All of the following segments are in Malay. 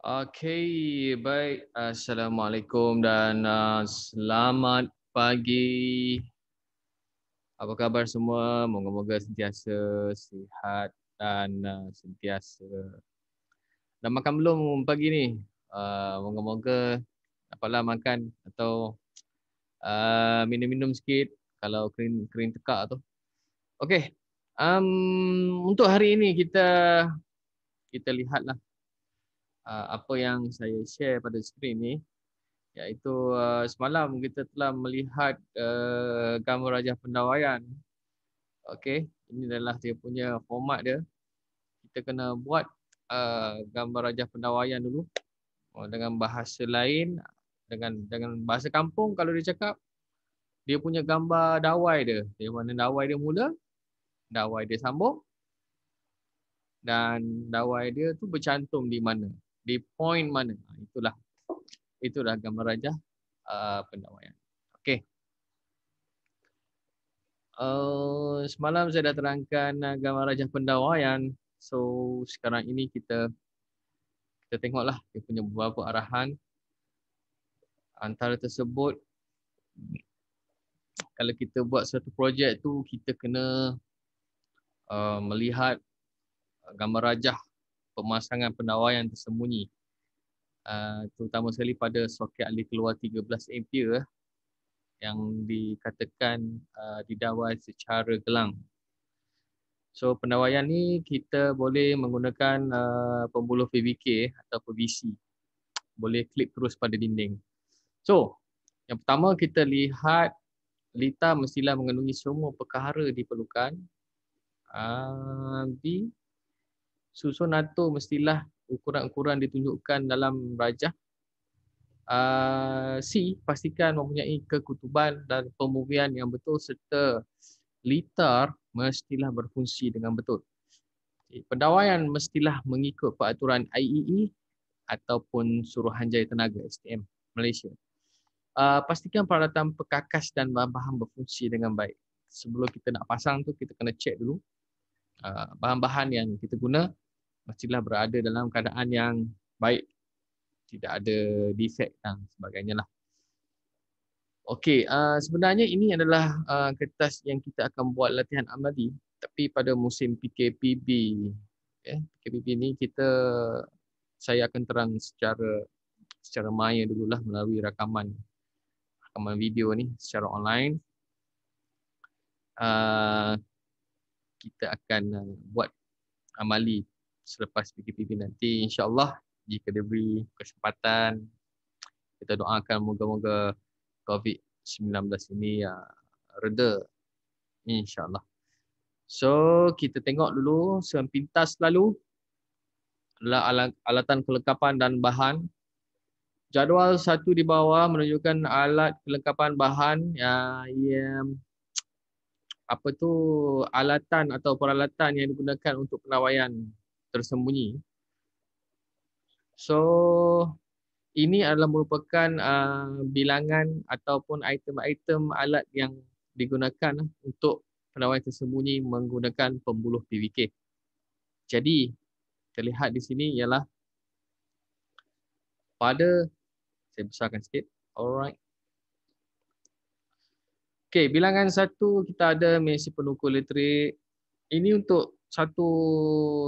Okey, baik. Assalamualaikum dan selamat pagi. Apa khabar semua? Moga-moga sentiasa sihat dan sentiasa dah makan belum pagi ni? Moga-moga dapatlah makan atau minum-minum sikit kalau kering kering tekak tu. Okey, untuk hari ini kita lihatlah apa yang saya share pada skrin ni. Iaitu semalam kita telah melihat gambar Rajah Pendawaian. Okey, ini adalah dia punya format dia. Kita kena buat gambar Rajah Pendawaian dulu dengan bahasa lain, dengan bahasa kampung. Kalau dia cakap dia punya gambar dawai dia. Di mana dawai dia mula, dawai dia sambung dan dawai dia tu bercantum di mana, di point mana. Itulah gambar Rajah Pendawaian. Okey. Semalam saya dah terangkan gambar Rajah Pendawaian. So sekarang ini kita tengoklah dia punya beberapa arahan. Antara tersebut, kalau kita buat satu projek tu, kita kena melihat gambar rajah pemasangan pendawaian tersembunyi. Terutama sekali pada soket alih keluar 13 ampere yang dikatakan didawai secara gelang. So pendawaian ni kita boleh menggunakan pembuluh PVK atau PVC. Boleh klip terus pada dinding. So, yang pertama kita lihat lita mestilah mengandungi semua perkara diperlukan. B, susun atur mestilah ukuran-ukuran ditunjukkan dalam rajah. C, pastikan mempunyai kekutuban dan pembumian yang betul serta litar mestilah berfungsi dengan betul. Pendawaian mestilah mengikut peraturan IEE ataupun Suruhanjaya Tenaga STM Malaysia. Pastikan peralatan perkakas dan bahan-bahan berfungsi dengan baik. Sebelum kita nak pasang tu, kita kena cek dulu bahan-bahan yang kita guna mestilah berada dalam keadaan yang baik, tidak ada defect dan sebagainya lah. Okey, sebenarnya ini adalah kertas yang kita akan buat latihan amali, tapi pada musim PKPB, PKPB ni saya akan terang secara maya dululah melalui rakaman video ni secara online. Kita akan buat amali selepas PKPB nanti, insya-Allah. Jika diberi kesempatan, kita doakan moga-moga COVID-19 ini reda, insya-Allah. So kita tengok dulu sepintas lalu alatan kelengkapan dan bahan. Jadual 1 di bawah menunjukkan alat kelengkapan bahan yang alatan atau peralatan yang digunakan untuk pendawaian tersembunyi. So ini adalah merupakan bilangan ataupun item-item alat yang digunakan untuk pendawaian tersembunyi menggunakan pembuluh PVK. Jadi terlihat di sini ialah saya besarkan sikit. Alright. Okey, bilangan 1 kita ada mesin penukul elektrik. Ini untuk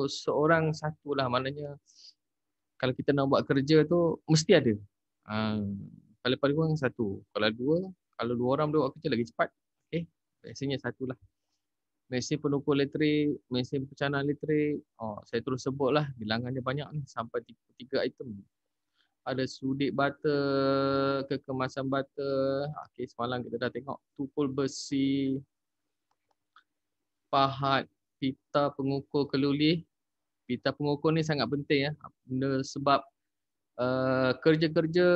seorang satulah, maknanya kalau kita nak buat kerja tu mesti ada. Paling kurang 1. Kalau dua orang buat kerja lagi cepat. Okey, biasanya 1 lah. Mesin penukul elektrik, mesin pecahan elektrik. Saya terus sebutlah bilangannya banyak ni sampai 3 item. Ada sudik bata, kekemasan bata. Okey, semalam kita dah tengok tukul besi, pahat, pita pengukur kelulih. Pita pengukur ni sangat penting sebab kerja-kerja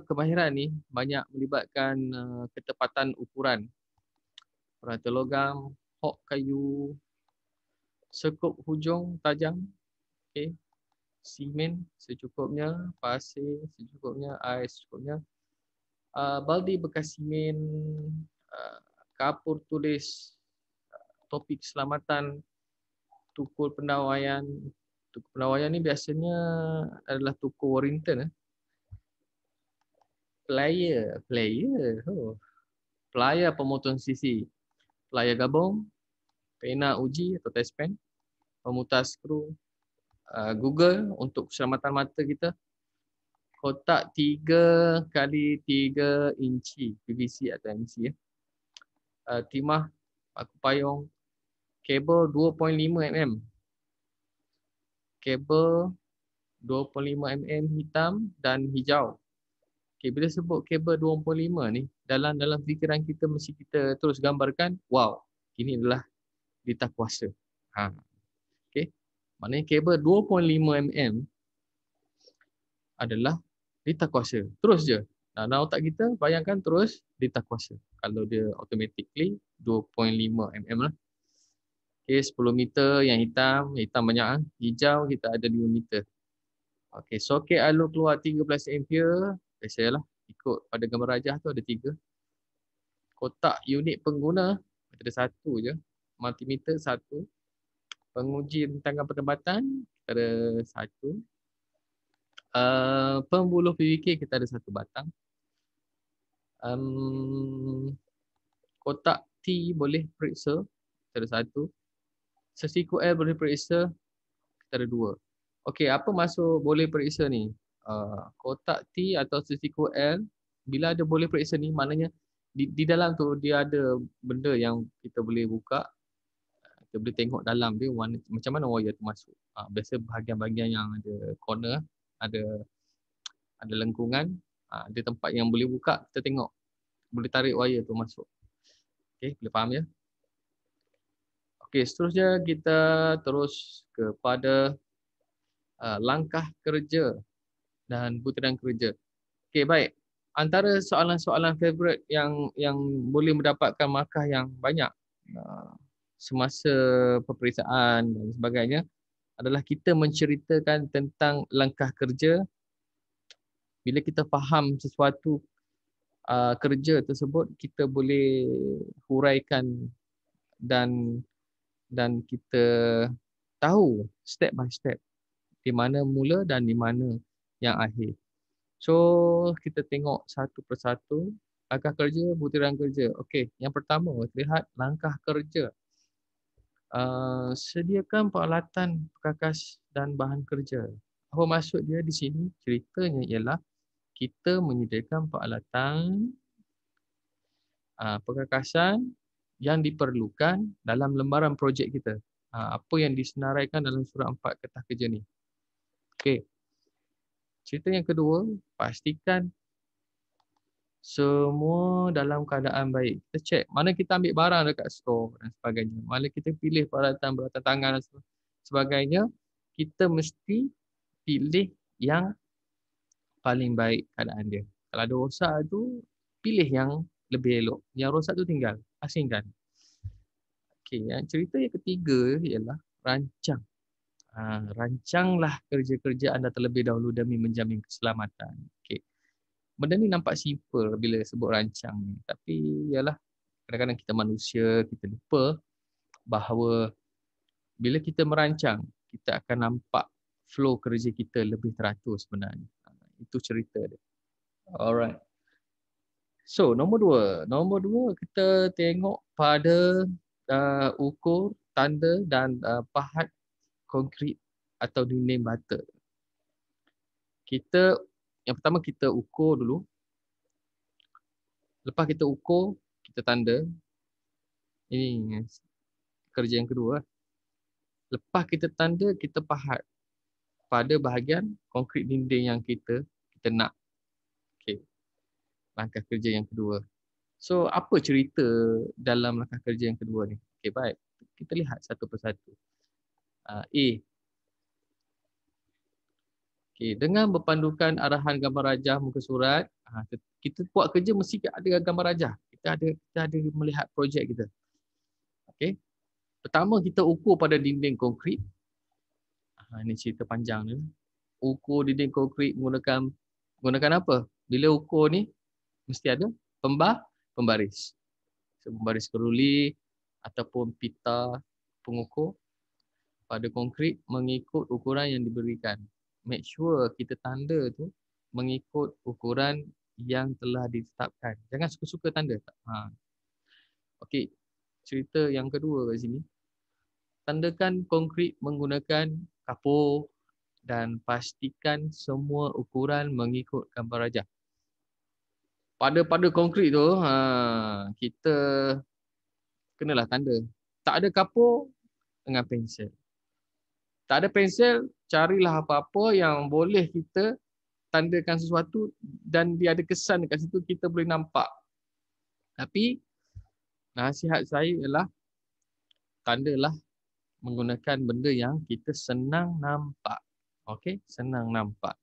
kemahiran ni banyak melibatkan ketepatan ukuran. Perata logam, hok kayu, sekup hujung tajam. Okey. Simen secukupnya, pasir secukupnya, air secukupnya. Baldi bekas simen, kapur tulis, topik keselamatan, tukul pendawaian, Tuku penawayan ni biasanya adalah tuku Warrington. Player. Oh. Plier pemotong sisi. Plier gabung. Pena uji atau test pen. Pemutar skru. Google untuk keselamatan mata kita. Kotak 3x3 inci. PVC atau MC. Timah. Paku payung. Kabel 2.5 mm. Kabel 25 mm hitam dan hijau. Okay, bila sebut kabel 25 ni, dalam fikiran kita mesti kita terus gambarkan, wow, ini adalah litar kuasa. Okay. Maknanya kabel 2.5 mm adalah litar kuasa. Terus je. Dalam otak kita, bayangkan terus litar kuasa. Kalau dia automatically 2.5 mm lah. Okay, 10 meter yang hitam banyak. Hijau kita ada 5 meter. Okay, soket alur keluar 13 ampere. Biasalah, ikut pada gambar rajah tu ada 3. Kotak unit pengguna, ada 1 je. Multimeter 1. Penguji rentangan perdebatan, kita ada 1. Pembuluh PVK kita ada 1 batang. Kotak T boleh periksa, kita ada 1. Sesiku L boleh periksa, kita ada 2. Okey, apa maksud boleh periksa ni? Kotak T atau sesiku L, bila ada boleh periksa ni, maknanya di dalam tu dia ada benda yang kita boleh buka. Kita boleh tengok dalam dia warna, macam mana wire tu masuk. Biasa bahagian-bahagian yang ada corner, ada lengkungan, ada tempat yang boleh buka, kita tengok. Boleh tarik wire tu masuk. Okey, boleh faham ya? Okey, seterusnya kita terus kepada langkah kerja dan butiran kerja. Okey, baik. Antara soalan-soalan favorite yang boleh mendapatkan markah yang banyak semasa peperiksaan dan sebagainya adalah kita menceritakan tentang langkah kerja. Bila kita faham sesuatu kerja tersebut, kita boleh huraikan dan kita tahu step by step di mana mula dan di mana yang akhir. So, kita tengok satu persatu langkah kerja, butiran kerja. Okey, yang pertama, lihat langkah kerja. Sediakan peralatan, perkakas dan bahan kerja. Apa maksud dia di sini? Ceritanya ialah kita menyediakan peralatan, perkakasan yang diperlukan dalam lembaran projek kita. Apa yang disenaraikan dalam surat 4 kertas kerja ni. Okey. Cerita yang kedua, pastikan semua dalam keadaan baik. Kita check mana kita ambil barang dekat store dan sebagainya. Mana kita pilih peralatan tangan dan sebagainya. Kita mesti pilih yang paling baik keadaan dia. Kalau ada rosak tu, pilih yang lebih elok. Yang rosak tu tinggal, asingkan. Okey, yang cerita yang ketiga ialah rancang. Rancanglah kerja-kerja anda terlebih dahulu demi menjamin keselamatan. Okey. Benda ni nampak simple bila sebut rancang ni. Tapi ialah kadang-kadang kita manusia, kita lupa bahawa bila kita merancang, kita akan nampak flow kerja kita lebih teratur sebenarnya. Itu cerita dia. Alright. So, nombor 2. Nombor 2 kita tengok pada ukur, tanda dan pahat konkrit atau dinding bata. Yang pertama kita ukur dulu. Lepas kita ukur, kita tanda. Ini kerja yang kedua. Lepas kita tanda, kita pahat pada bahagian konkrit dinding yang kita nak. Okey. Langkah kerja yang kedua. So, apa cerita dalam langkah kerja yang kedua ni? Okey, baik. Kita lihat satu persatu. A. Okay, dengan berpandukan arahan gambar rajah muka surat, kita buat kerja mesti ada gambar rajah. Kita ada melihat projek kita. Okey. Pertama kita ukur pada dinding konkrit. Ini cerita panjang ni. Ukur dinding konkrit menggunakan apa? Bila ukur ni mesti ada pembaris. So, pembaris keruli ataupun pita pengukur. pada konkrit mengikut ukuran yang diberikan. Make sure kita tanda tu mengikut ukuran yang telah ditetapkan. Jangan suka-suka tanda. Okey, cerita yang kedua kat sini. Tandakan konkrit menggunakan kapur dan pastikan semua ukuran mengikut gambar rajah. Pada konkrit tu, kita kenalah tanda. Tak ada kapur dengan pensel. Tak ada pensel, carilah apa-apa yang boleh kita tandakan sesuatu dan dia ada kesan dekat situ, kita boleh nampak. Tapi nasihat saya ialah tandalah menggunakan benda yang kita senang nampak. Okey, senang nampak.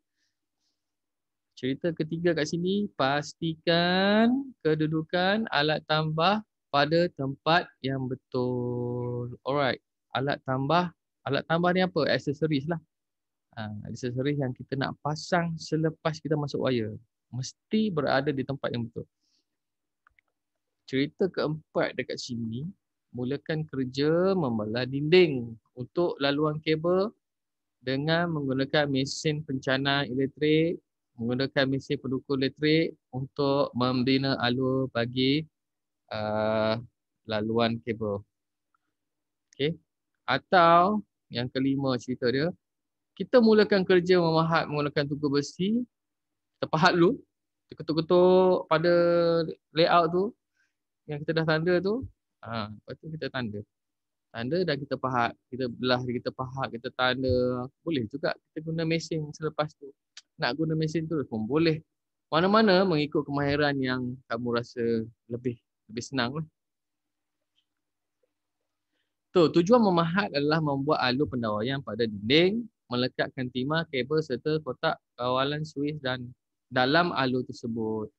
Cerita ketiga kat sini, pastikan kedudukan alat tambah pada tempat yang betul. Alright, alat tambah ni apa? Aksesoris lah. Aksesoris yang kita nak pasang selepas kita masuk wire. Mesti berada di tempat yang betul. Cerita keempat dekat sini, mulakan kerja membelah dinding untuk laluan kabel dengan menggunakan mesin pencana elektrik, menggunakan mesin pendukung elektrik untuk membina alur bagi laluan kabel. Okey. Atau yang kelima cerita dia, kita mulakan kerja memahat menggunakan tungku besi, kita pahat dulu, kita ketuk-ketuk pada layout tu yang kita dah tanda tu, lepas tu kita tanda. Tanda dah kita pahat, kita belah, kita pahat, kita tanda. Boleh juga kita guna mesin selepas tu. Nak guna mesin tu pun boleh. Mana-mana mengikut kemahiran yang kamu rasa lebih senang lah. Tujuan memahat adalah membuat alur pendawaian pada dinding, melekatkan timah, kabel serta kotak kawalan suis dan dalam alur tersebut.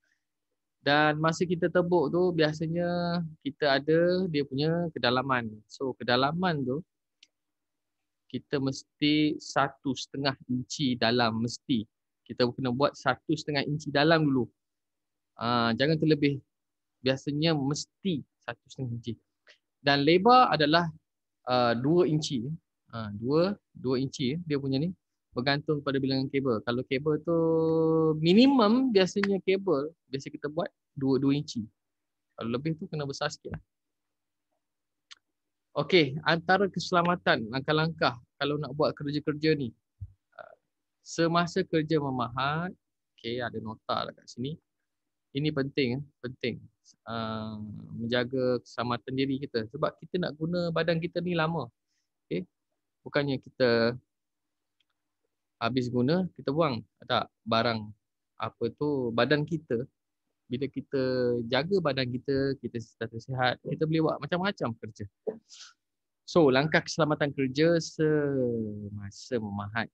Dan masa kita tebuk tu biasanya kita ada dia punya kedalaman. So kedalaman tu kita mesti 1,5 inci dalam, mesti. Kita kena buat 1,5 inci dalam dulu. Jangan terlebih. Biasanya mesti 1,5 inci. Dan lebar adalah 2 inci. 2 inci dia punya ni. Bergantung pada bilangan kabel. Kalau kabel tu minimum biasanya kabel biasa kita buat 2 inci. Kalau lebih tu kena besar sikit lah. Okey, antara keselamatan, langkah-langkah kalau nak buat kerja-kerja ni. Semasa kerja memahat, okey, ada nota lah kat sini. Ini penting. Menjaga keselamatan diri kita. Sebab kita nak guna badan kita ni lama. Okey. Bukannya kita habis guna, kita buang. Tak, barang apa tu, badan kita. Bila kita jaga badan kita, kita sihat, kita boleh buat macam-macam kerja. So, langkah keselamatan kerja semasa memahat.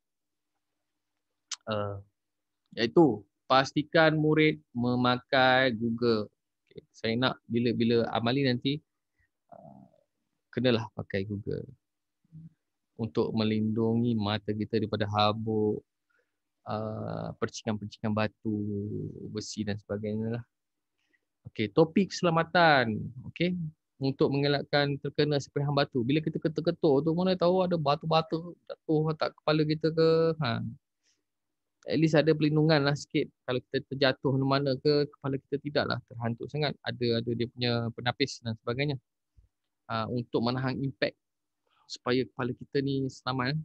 Iaitu, pastikan murid memakai Google. Okay. Saya nak bila amali nanti, kenalah pakai Google. Untuk melindungi mata kita daripada habuk, percikan-percikan batu, besi dan sebagainya lah. Okey, topik keselamatan. Okey, untuk mengelakkan terkena sepihan batu. Bila kita ketuk-ketuk tu, mana tahu ada batu-batu jatuh atas kepala kita ke. At least ada perlindungan lah sikit. Kalau kita terjatuh mana-mana ke, kepala kita tidaklah terhantuk sangat. Ada dia punya penapis dan sebagainya. Untuk menahan impact supaya kepala kita ni selamat.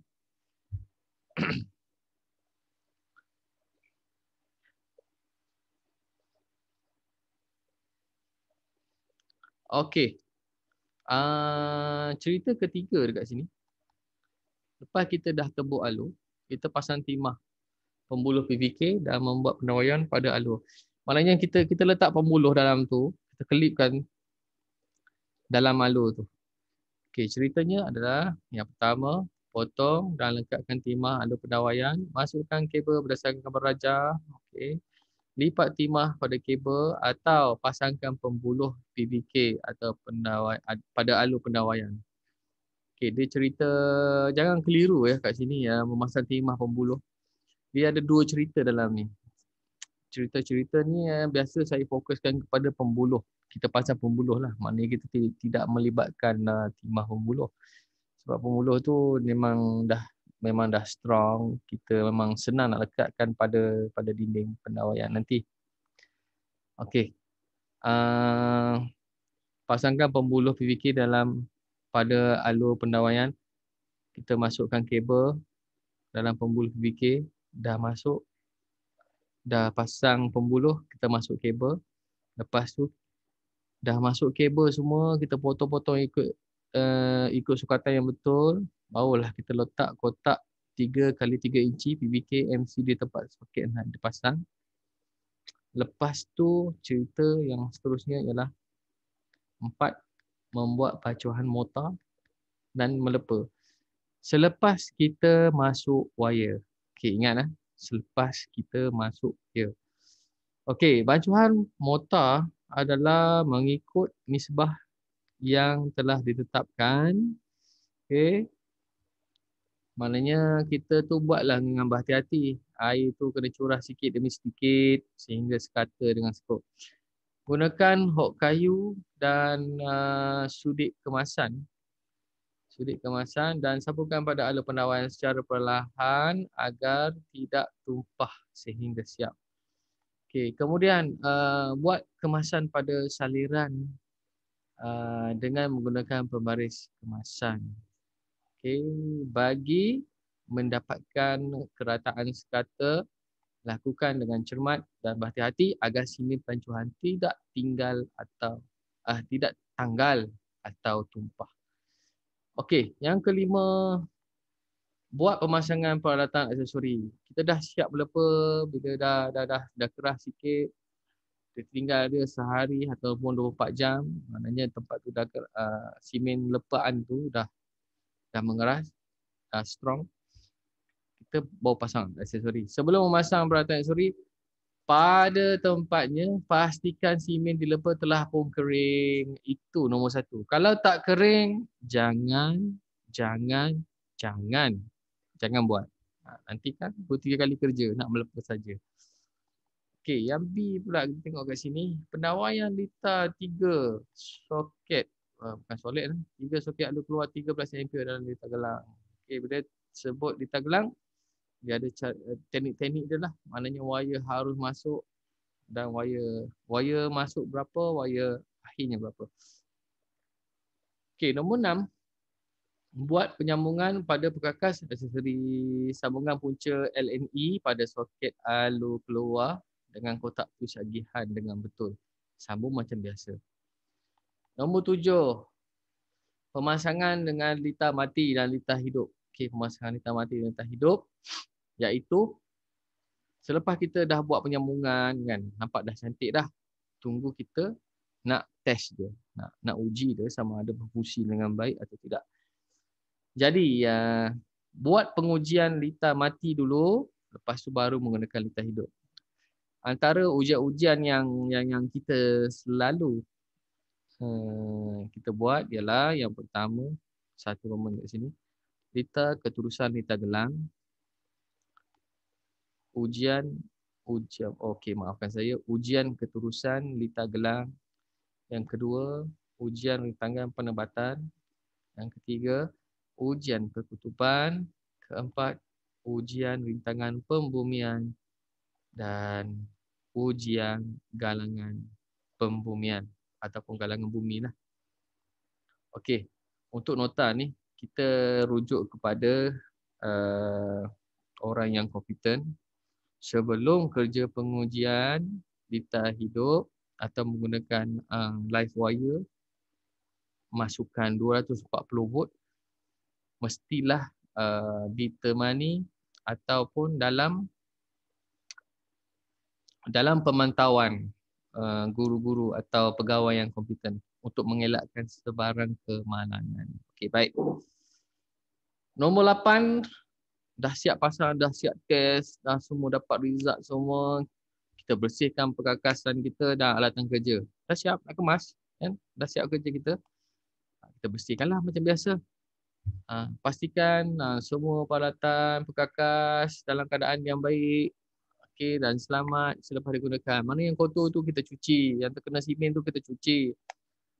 Okey. Cerita ketiga dekat sini. Lepas kita dah tebuk alur, kita pasang timah pembuluh PVK dan membuat pendawaian pada alur. Maknanya kita letak pembuluh dalam tu, kita kelipkan dalam alur tu. Okey, ceritanya adalah yang pertama, potong dan lekatkan timah alur pendawaian, masukkan kabel berdasarkan gambar rajah. Okey. Lipat timah pada kabel atau pasangkan pembuluh PVK atau pada alur pendawaian. Okey, dia cerita, jangan keliru kat sini ya, memasang timah pembuluh. Dia ada 2 cerita dalam ni. Cerita-cerita ni biasa saya fokuskan kepada pembuluh. Kita pasang pembuluh lah. Maknanya kita tidak melibatkan timah pembuluh. Sebab pemuluh tu memang dah strong. Kita memang senang nak lekatkan pada dinding pendawaian nanti. Okey. Pasangkan pembuluh PVK pada alur pendawaian. Kita masukkan kabel dalam pembuluh PVK. Dah pasang pembuluh, kita masuk kabel. Lepas tu dah masuk kabel semua, kita potong-potong ikut sukatan yang betul. Barulah kita letak kotak 3x3 inci PVK MC di tempat soket nak dipasang. Lepas tu cerita yang seterusnya ialah 4. Membuat pacuhan mortar dan melepa. Selepas kita masuk wire. Okey, ingat selepas kita masuk wire. Okey, pacuhan mortar adalah mengikut nisbah yang telah ditetapkan. Okey. Maknanya kita tu buatlah dengan berhati-hati. Air tu kena curah sikit demi sedikit sehingga sekata dengan skop. Gunakan hok kayu dan sudik kemasan. Sudik kemasan dan sapukan pada alur pendawaian secara perlahan agar tidak tumpah sehingga siap. Okey, kemudian buat kemasan pada saliran dengan menggunakan pembaris kemasan. Okey, bagi mendapatkan kerataan sekata, lakukan dengan cermat dan berhati-hati agar sini pelancuran tidak tidak tanggal atau tumpah. Okey, yang kelima, buat pemasangan peralatan aksesori. Kita dah siap melepa, bila dah keras sikit, kita tinggal dia sehari ataupun 24 jam, maknanya tempat tu simen lepaan tu dah mengeras, dah strong. Kita bawa pasang aksesori. Sebelum memasang peralatan aksesori, pada tempatnya, pastikan simen dilepa telah pun kering. Itu nombor 1. Kalau tak kering, jangan buat. Nanti kan 2-3 kali kerja nak melepa saja. Okey, yang B pula kita tengok kat sini. Pendawaian litar 3 soket. Bukan solid 3 soket alur keluar 13 ampere dalam litar gelang. Okey, bila sebut litar gelang, dia ada teknik-teknik dia lah. Maknanya wire harus masuk dan wire masuk berapa, wire akhirnya berapa. Okey, nombor 6. Buat penyambungan pada perkakas aksesori sambungan punca LNE pada soket alur keluar dengan kotak push agihan dengan betul. Sambung macam biasa. Nombor 7. Pemasangan dengan litar mati dan litar hidup. Okey, pemasangan litar mati dan litar hidup iaitu selepas kita dah buat penyambungan kan, nampak dah cantik dah. Tunggu kita nak test dia, nak uji dia sama ada berfungsi dengan baik atau tidak. Jadi buat pengujian litar mati dulu, lepas tu baru menggunakan litar hidup. Antara ujian-ujian yang kita selalu kita buat ialah yang pertama, satu roman kat sini, litar keturusan litar gelang. Ujian keturusan litar gelang. Yang kedua, ujian rintangan penebatan. Yang ketiga, ujian kekutuban. Keempat, ujian rintangan pembumian. Dan ujian galangan pembumian ataupun galangan bumi lah. Okey, untuk nota ni kita rujuk kepada orang yang kompeten. Sebelum kerja pengujian litar hidup atau menggunakan live wire, masukkan 240 volt, mestilah ditemani ataupun dalam pemantauan guru-guru atau pegawai yang kompeten untuk mengelakkan sebarang kemalangan. Okey, baik. Nombor 8, dah siap pasang, dah siap test, dah semua dapat result semua. Kita bersihkan perkakasan kita dan alatan kerja. Dah siap nak kemas, kan? Dah siap kerja kita. Kita bersihkanlah macam biasa. Pastikan semua peralatan perkakas dalam keadaan yang baik, okey, dan selamat selepas digunakan. Mana yang kotor tu kita cuci, yang terkena simen tu kita cuci.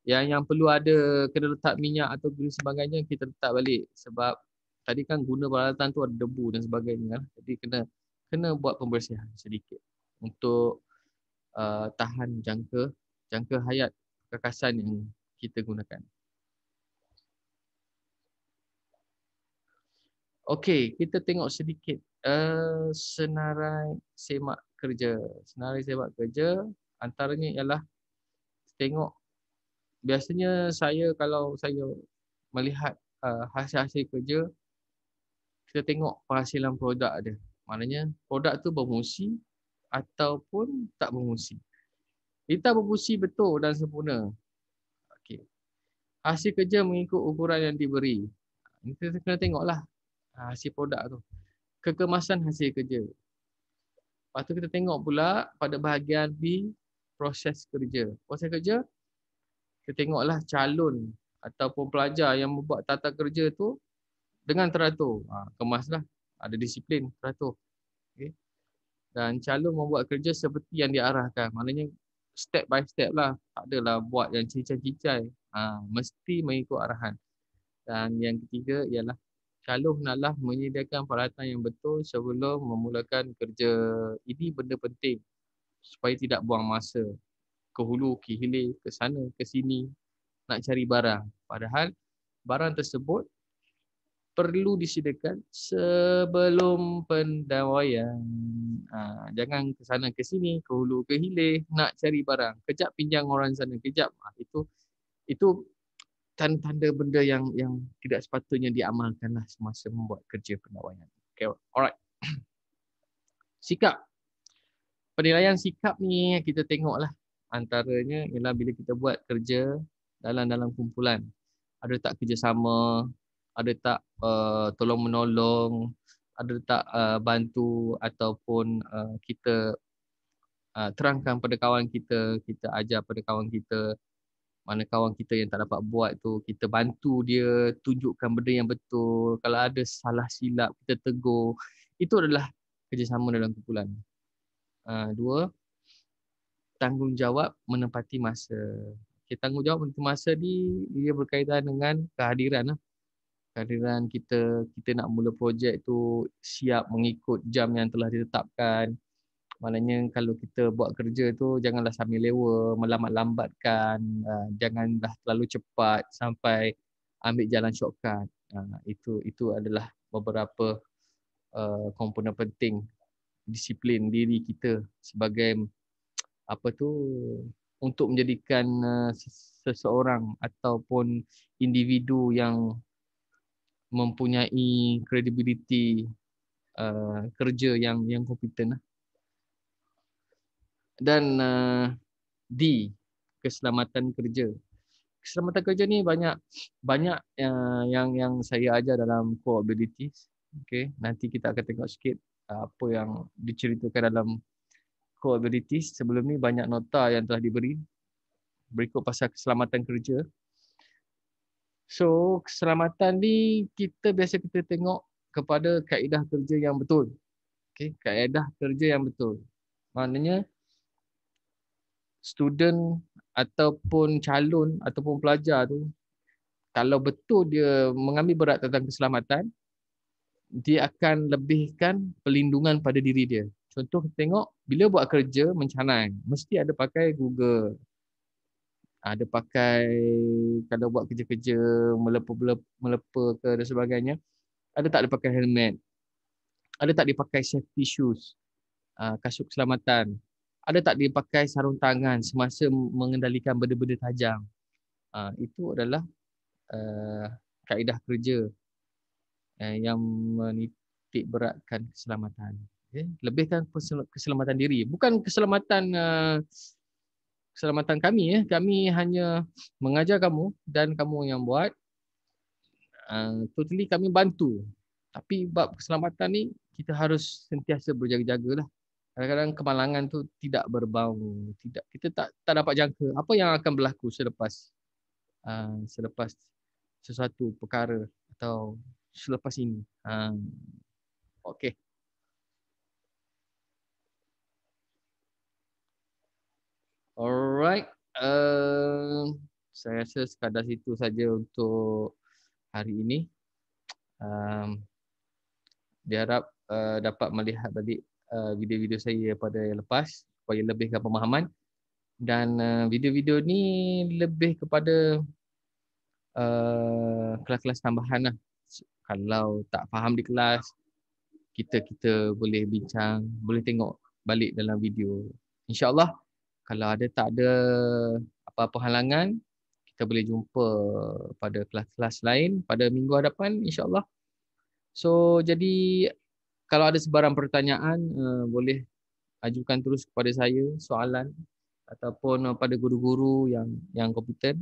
Yang perlu ada kena letak minyak atau guna sebagainya, kita letak balik. Sebab tadi kan guna peralatan tu ada debu dan sebagainya. Jadi kena kena buat pembersihan sedikit untuk tahan jangka hayat kekasan yang kita gunakan. Okey, kita tengok sedikit senarai semak kerja. Senarai semak kerja antaranya ialah tengok, biasanya saya kalau saya melihat hasil-hasil kerja, kita tengok penghasilan produk dia. Maknanya produk tu berfungsi ataupun tak berfungsi. Kita berfungsi betul dan sempurna. Okey. Hasil kerja mengikut ukuran yang diberi. Kita kena tengoklah hasil produk tu. Kekemasan hasil kerja. Lepas tu kita tengok pula pada bahagian B, proses kerja. Proses kerja, kita tengoklah calon ataupun pelajar yang membuat tata kerja tu dengan teratur. Kemaslah, ada disiplin, teratur. Okay. Dan calon membuat kerja seperti yang diarahkan. Maknanya step by step lah. Tak adalah buat yang cicai-cicai. Mesti mengikut arahan. Dan yang ketiga ialah calon hendaklah menyediakan peralatan yang betul sebelum memulakan kerja. Ini benda penting supaya tidak buang masa ke hulu, ke hilir, ke sana, ke sini nak cari barang. Padahal barang tersebut perlu disediakan sebelum pendawaian. Jangan ke sana ke sini, ke hulu ke hilir nak cari barang. Kejap pinjam orang sana, kejap. Itu tanda-tanda benda yang tidak sepatutnya diamalkanlah semasa membuat kerja pendawaian. Okay, alright. Sikap. Penilaian sikap ni kita tengoklah. Antaranya ialah bila kita buat kerja dalam kumpulan. Ada tak kerjasama, ada tak tolong menolong, ada tak bantu ataupun kita terangkan pada kawan kita, kita ajar pada kawan kita, mana kawan kita yang tak dapat buat tu, kita bantu dia, tunjukkan benda yang betul. Kalau ada salah silap, kita tegur. Itu adalah kerjasama dalam kumpulan. Dua, tanggungjawab menepati masa. Okay, tanggungjawab menepati masa ni dia berkaitan dengan kehadiran lah. Kehadiran kita, kita nak mula projek tu siap mengikut jam yang telah ditetapkan. Maknanya kalau kita buat kerja tu janganlah sambil lewa, melambat-lambatkan, janganlah terlalu cepat sampai ambil jalan shortcut. Itu adalah beberapa komponen penting disiplin diri kita sebagai apa tu, untuk menjadikan seseorang ataupun individu yang mempunyai kredibiliti kerja yang kompeten lah. Dan D, keselamatan kerja. Keselamatan kerja ni banyak yang saya ajar dalam core abilities. Okay, nanti kita akan tengok sikit apa yang diceritakan dalam core abilities. Sebelum ni banyak nota yang telah diberi berikut pasal keselamatan kerja. So, keselamatan ni kita biasa kita tengok kepada kaedah kerja yang betul. Okay, kaedah kerja yang betul. Maknanya student ataupun calon ataupun pelajar tu, kalau betul dia mengambil berat tentang keselamatan, dia akan lebihkan perlindungan pada diri dia. Contoh tengok, bila buat kerja mencanai, mesti ada pakai Google. Ada pakai, kalau buat kerja-kerja melepa ke dan sebagainya, ada tak dia pakai helmet? Ada tak dia pakai safety shoes? Kasut keselamatan. Ada tak dia pakai sarung tangan semasa mengendalikan benda-benda tajam? Itu adalah kaedah kerja yang menitik beratkan keselamatan. Okay? Lebihkan keselamatan diri. Bukan keselamatan keselamatan kami. Kami hanya mengajar kamu dan kamu yang buat. Totally kami bantu. Tapi bab keselamatan ni kita harus sentiasa berjaga-jaga lah. Kadang-kadang kemalangan tu tidak berbau. Kita tak dapat jangka apa yang akan berlaku selepas sesuatu perkara atau selepas ini. Okey. Alright. saya rasa sekadar situ saja untuk hari ini. Diharap dapat melihat balik video-video saya pada yang lepas supaya lebihkan pemahaman, dan video-video ni lebih kepada kelas-kelas tambahan lah. Kalau tak faham di kelas, kita boleh bincang, boleh tengok balik dalam video. InsyaAllah kalau tak ada apa-apa halangan, kita boleh jumpa pada kelas-kelas lain pada minggu hadapan insyaAllah. So jadi kalau ada sebarang pertanyaan, boleh ajukan terus kepada saya soalan, ataupun pada guru-guru yang kompeten.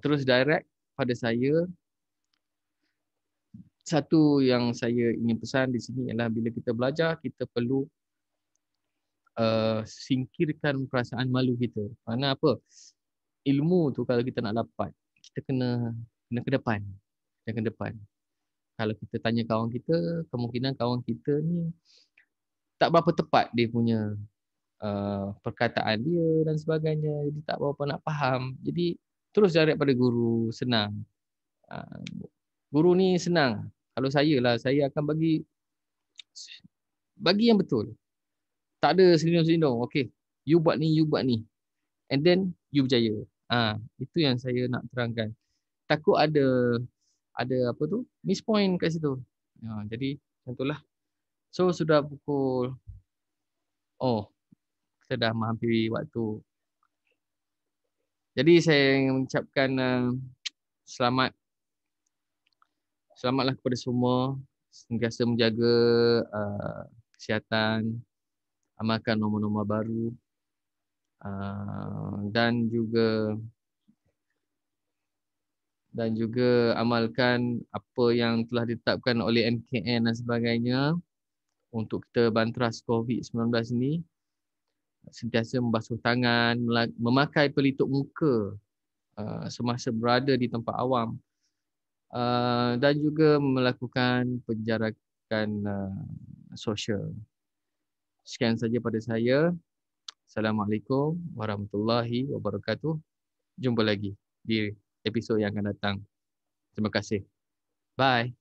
Terus direct pada saya. Satu yang saya ingin pesan di sini ialah bila kita belajar, kita perlu singkirkan perasaan malu kita. Kerana apa? Ilmu tu kalau kita nak dapat, kita kena ke depan. Ke depan. Kalau kita tanya kawan kita, kemungkinan kawan kita ni tak berapa tepat dia punya perkataan dia dan sebagainya. Jadi tak berapa nak faham. Jadi terus direct pada guru, senang. Guru ni senang. Kalau saya akan bagi yang betul. Tak ada selindung-selindung. Okay, you buat ni, and then you berjaya. Itu yang saya nak terangkan. Takut ada apa tu, miss point kat situ. Jadi macam itulah. So sudah pukul, kita dah menghampiri waktu. Jadi saya ingin mengucapkan selamatlah kepada semua, sentiasa menjaga kesihatan, amalkan norma-norma baru, dan juga amalkan apa yang telah ditetapkan oleh MKN dan sebagainya untuk kita bantras COVID-19 ini. Sentiasa membasuh tangan, memakai pelitup muka semasa berada di tempat awam, dan juga melakukan penjarakan sosial. Sekian saja pada saya. Assalamualaikum warahmatullahi wabarakatuh. Jumpa lagi di episod yang akan datang. Terima kasih. Bye.